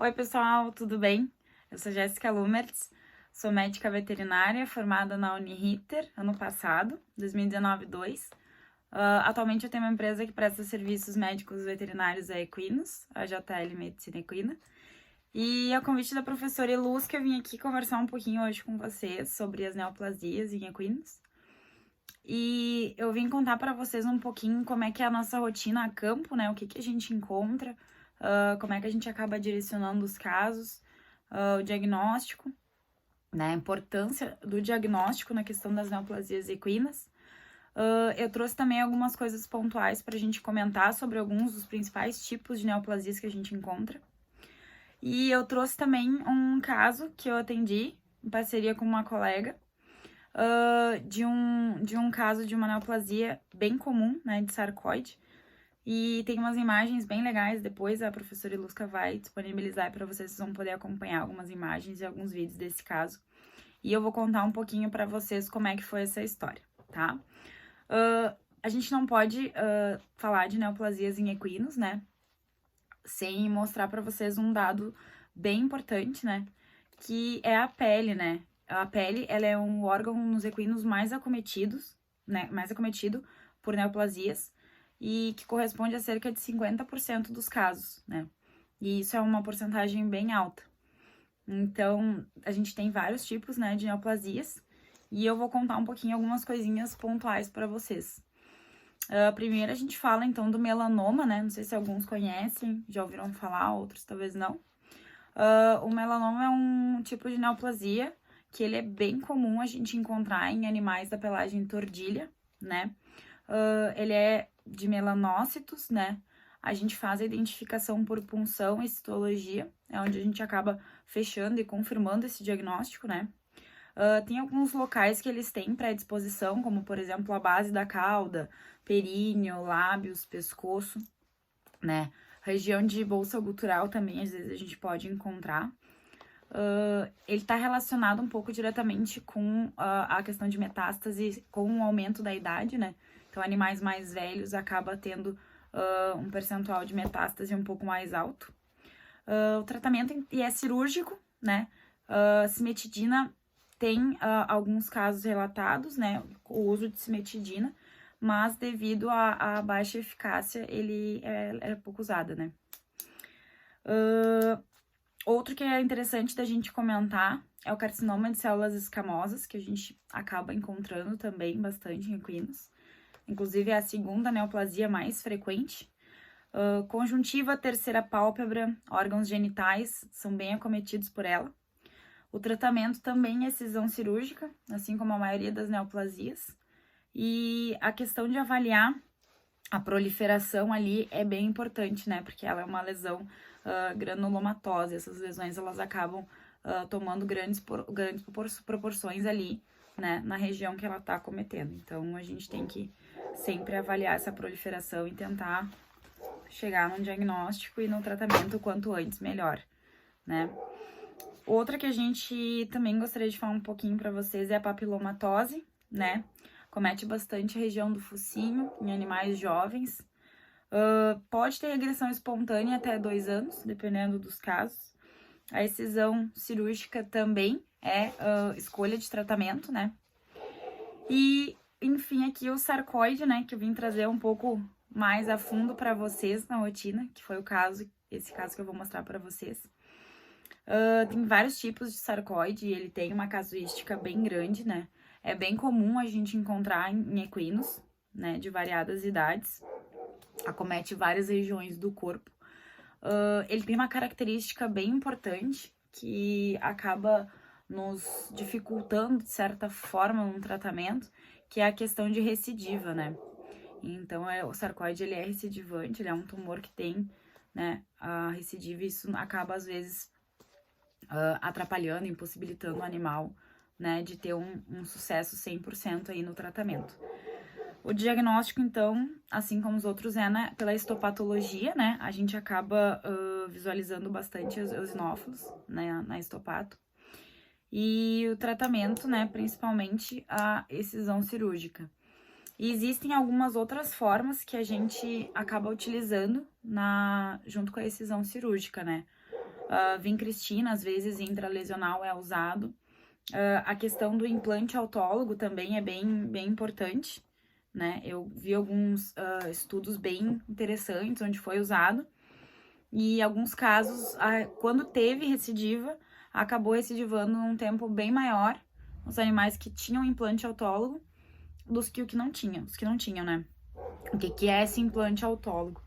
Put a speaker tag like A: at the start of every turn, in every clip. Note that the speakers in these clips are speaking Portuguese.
A: Oi, pessoal, tudo bem? Eu sou Jéssica Lumertz, sou médica veterinária formada na Uniriter ano passado, 2019-2. Atualmente eu tenho uma empresa que presta serviços médicos veterinários a equinos, a JL Medicina Equina. E a convite da professora Iluz que eu vim aqui conversar um pouquinho hoje com vocês sobre as neoplasias em equinos. E eu vim contar para vocês um pouquinho como é que é a nossa rotina a campo, né? O que a gente encontra, como é que a gente acaba direcionando os casos, o diagnóstico, né? A importância do diagnóstico na questão das neoplasias equinas. Eu trouxe também algumas coisas pontuais para a gente comentar sobre alguns dos principais tipos de neoplasias que a gente encontra. E eu trouxe também um caso que eu atendi em parceria com uma colega, de um caso de uma neoplasia bem comum, né, de sarcoide. E tem umas imagens bem legais, depois a professora Ilusca vai disponibilizar para vocês vão poder acompanhar algumas imagens e alguns vídeos desse caso. E eu vou contar um pouquinho para vocês como é que foi essa história, tá? A gente não pode falar de neoplasias em equinos, né, sem mostrar para vocês um dado bem importante, né, que é a pele, né? A pele, ela é um órgão nos equinos mais acometidos, né, mais acometido por neoplasias e que corresponde a cerca de 50% dos casos, né? E isso é uma porcentagem bem alta. Então, a gente tem vários tipos, né, de neoplasias e eu vou contar um pouquinho algumas coisinhas pontuais para vocês. Primeiro, a gente fala, então, do melanoma, né? Não sei se alguns conhecem, já ouviram falar, outros talvez não. O melanoma é um tipo de neoplasia que ele é bem comum a gente encontrar em animais da pelagem tordilha, né? Ele é de melanócitos, né? A gente faz a identificação por punção e citologia, é onde a gente acaba fechando e confirmando esse diagnóstico, né? Tem alguns locais que eles têm predisposição, como por exemplo a base da cauda, períneo, lábios, pescoço, né? Região de bolsa gutural também, às vezes a gente pode encontrar. Ele está relacionado um pouco diretamente com a questão de metástase, com o aumento da idade, né? Então, animais mais velhos acabam tendo um percentual de metástase um pouco mais alto. O tratamento é cirúrgico, né? Cimetidina tem alguns casos relatados, né? O uso de cimetidina, mas devido à baixa eficácia, ele é pouco usada, né? Outro que é interessante da gente comentar é o carcinoma de células escamosas, que a gente acaba encontrando também bastante em equinos. Inclusive, é a segunda neoplasia mais frequente. Conjuntiva, terceira pálpebra, órgãos genitais são bem acometidos por ela. O tratamento também é excisão cirúrgica, assim como a maioria das neoplasias. E a questão de avaliar a proliferação ali é bem importante, né? Porque ela é uma lesão granulomatosa. Essas lesões, elas acabam tomando grandes proporções ali, né? Na região que ela tá acometendo. Então, a gente tem que sempre avaliar essa proliferação e tentar chegar num diagnóstico e no tratamento o quanto antes melhor, né? Outra que a gente também gostaria de falar um pouquinho para vocês é a papilomatose, né? Comete bastante a região do focinho em animais jovens. Pode ter regressão espontânea até 2 anos, dependendo dos casos. A excisão cirúrgica também é escolha de tratamento, né? E, enfim, aqui o sarcoide, né? Que eu vim trazer um pouco mais a fundo para vocês na rotina, que foi esse caso que eu vou mostrar para vocês. Tem vários tipos de sarcoide, ele tem uma casuística bem grande, né? É bem comum a gente encontrar em equinos, né, de variadas idades. Acomete várias regiões do corpo. Ele tem uma característica bem importante que acaba nos dificultando, de certa forma, no tratamento, que é a questão de recidiva, né? Então, o sarcoide, ele é recidivante, ele é um tumor que tem, né, a recidiva, e isso acaba, às vezes, atrapalhando, impossibilitando o animal, né, de ter um sucesso 100% aí no tratamento. O diagnóstico, então, assim como os outros, é pela histopatologia, né, a gente acaba visualizando bastante os eosinófilos, né, na histopato. E o tratamento, né, principalmente a excisão cirúrgica. E existem algumas outras formas que a gente acaba utilizando junto com a excisão cirúrgica, né? Vincristina, às vezes, intralesional é usado. A questão do implante autólogo também é bem importante, né? Eu vi alguns estudos bem interessantes onde foi usado. E alguns casos, quando teve recidiva, acabou recidivando num tempo bem maior os animais que tinham implante autólogo dos que não tinham, os que não tinham, né? O que é esse implante autólogo?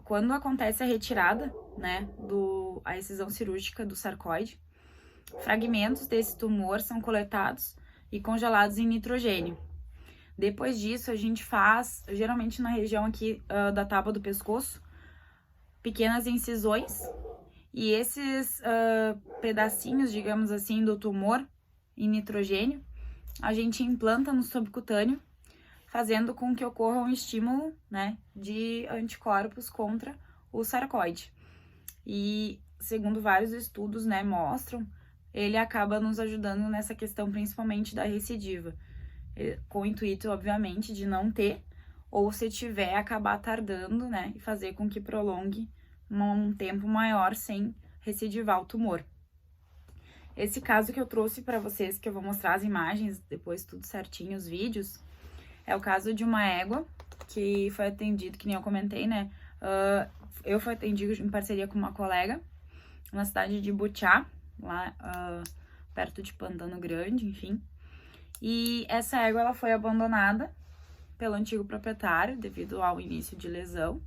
A: Quando acontece a retirada, né, a excisão cirúrgica do sarcóide, fragmentos desse tumor são coletados e congelados em nitrogênio. Depois disso, a gente faz, geralmente na região aqui da tábua do pescoço, pequenas incisões, e esses pedacinhos, digamos assim, do tumor em nitrogênio, a gente implanta no subcutâneo, fazendo com que ocorra um estímulo, né, de anticorpos contra o sarcóide. E, segundo vários estudos, né, mostram, ele acaba nos ajudando nessa questão, principalmente da recidiva, com o intuito, obviamente, de não ter, ou se tiver, acabar tardando, né, e fazer com que prolongue um tempo maior sem recidivar o tumor. Esse caso que eu trouxe para vocês, que eu vou mostrar as imagens, depois tudo certinho, os vídeos, é o caso de uma égua que foi atendido, que nem eu comentei, né? Eu fui atendido em parceria com uma colega na cidade de Butiá, lá perto de Pantano Grande, enfim. E essa égua, ela foi abandonada pelo antigo proprietário devido ao início de lesão.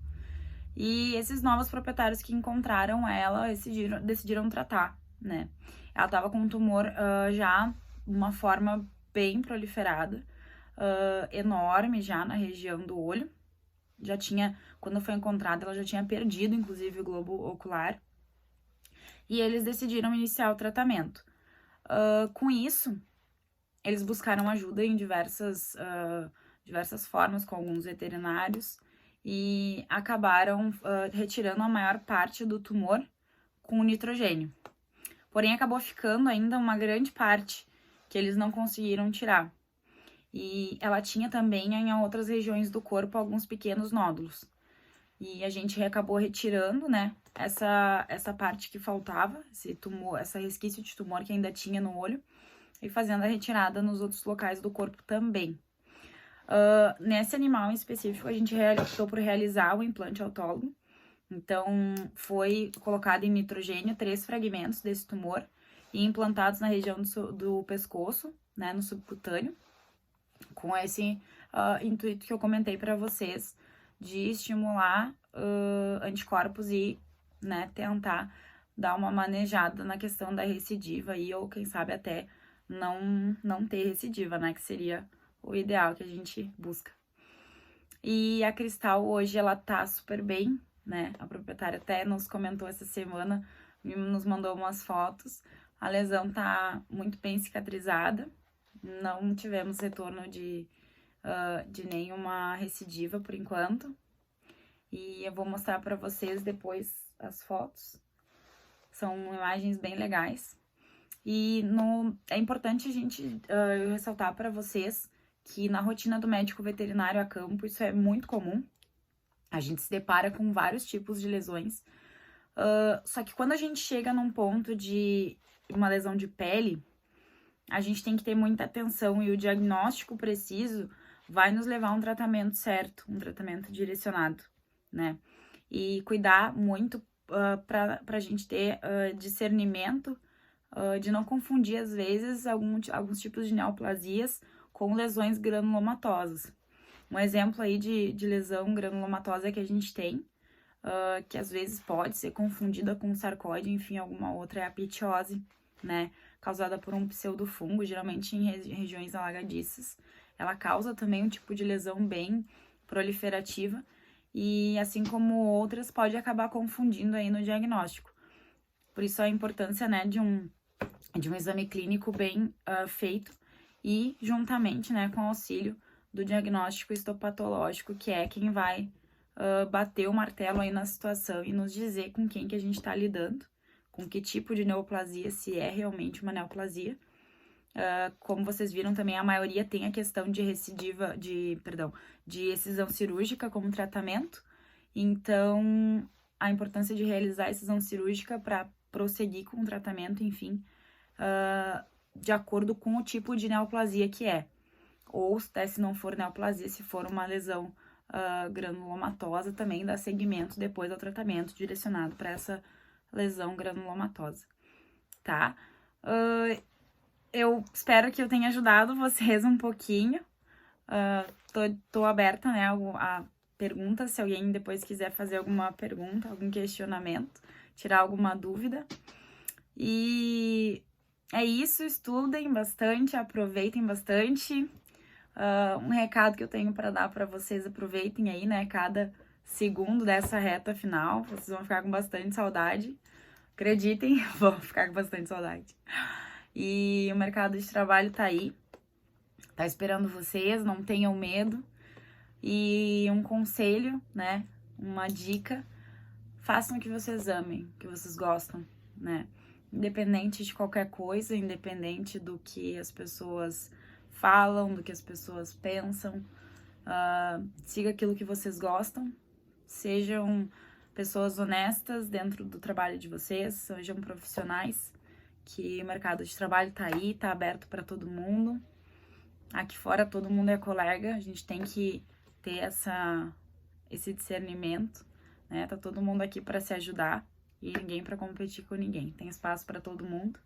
A: E esses novos proprietários que encontraram ela decidiram tratar, né? Ela tava com um tumor já de uma forma bem proliferada, enorme já na região do olho. Já tinha, quando foi encontrada, ela já tinha perdido, inclusive, o globo ocular. E eles decidiram iniciar o tratamento. Com isso, eles buscaram ajuda em diversas formas com alguns veterinários e acabaram retirando a maior parte do tumor com o nitrogênio. Porém, acabou ficando ainda uma grande parte que eles não conseguiram tirar. E ela tinha também em outras regiões do corpo alguns pequenos nódulos. E a gente acabou retirando, né, essa parte que faltava, esse tumor, essa resquício de tumor que ainda tinha no olho, e fazendo a retirada nos outros locais do corpo também. Nesse animal em específico, a gente optou por realizar o implante autólogo. Então, foi colocado em nitrogênio 3 fragmentos desse tumor e implantados na região do pescoço, né, no subcutâneo, com esse intuito que eu comentei para vocês, de estimular anticorpos e, né, tentar dar uma manejada na questão da recidiva aí, ou quem sabe até não ter recidiva, né, que seria o ideal que a gente busca. E a Cristal hoje, ela tá super bem, né, a proprietária até nos comentou essa semana, nos mandou umas fotos, a lesão tá muito bem cicatrizada, não tivemos retorno de nenhuma recidiva por enquanto. E eu vou mostrar para vocês depois as fotos. São imagens bem legais. E é importante a gente ressaltar para vocês que na rotina do médico veterinário a campo isso é muito comum. A gente se depara com vários tipos de lesões. Só que quando a gente chega num ponto de uma lesão de pele, a gente tem que ter muita atenção e o diagnóstico preciso vai nos levar a um tratamento certo, um tratamento direcionado, né? E cuidar muito para a gente ter discernimento de não confundir, às vezes, alguns tipos de neoplasias com lesões granulomatosas. Um exemplo aí de lesão granulomatosa que a gente tem, que às vezes pode ser confundida com sarcóide, enfim, alguma outra, é a pitiose, né? Causada por um pseudofungo, geralmente em regiões alagadiças. Ela causa também um tipo de lesão bem proliferativa e, assim como outras, pode acabar confundindo aí no diagnóstico. Por isso a importância, né, de um exame clínico bem feito e juntamente, né, com o auxílio do diagnóstico histopatológico, que é quem vai bater o martelo aí na situação e nos dizer com quem que a gente está lidando, com que tipo de neoplasia, se é realmente uma neoplasia. Como vocês viram também, a maioria tem a questão de de excisão cirúrgica como tratamento. Então, a importância de realizar a excisão cirúrgica para prosseguir com o tratamento, enfim, de acordo com o tipo de neoplasia que é. Ou, se não for neoplasia, se for uma lesão granulomatosa, também dá seguimento depois ao tratamento direcionado para essa lesão granulomatosa, tá? Eu espero que eu tenha ajudado vocês um pouquinho. Tô aberta, né, a perguntas, se alguém depois quiser fazer alguma pergunta, algum questionamento, tirar alguma dúvida. E é isso, estudem bastante, aproveitem bastante. Um recado que eu tenho para dar para vocês, aproveitem aí, né, cada segundo dessa reta final, vocês vão ficar com bastante saudade. Acreditem, vão ficar com bastante saudade. E o mercado de trabalho tá aí, tá esperando vocês, não tenham medo. E um conselho, né, uma dica, façam o que vocês amem, o que vocês gostam, né? Independente de qualquer coisa, independente do que as pessoas falam, do que as pessoas pensam, siga aquilo que vocês gostam, sejam pessoas honestas dentro do trabalho de vocês, sejam profissionais, que o mercado de trabalho tá aí, tá aberto para todo mundo. Aqui fora todo mundo é colega, a gente tem que ter esse discernimento, né? Tá todo mundo aqui para se ajudar e ninguém para competir com ninguém. Tem espaço para todo mundo.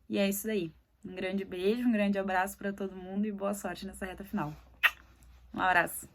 A: E é isso aí. Um grande beijo, um grande abraço para todo mundo e boa sorte nessa reta final. Um abraço.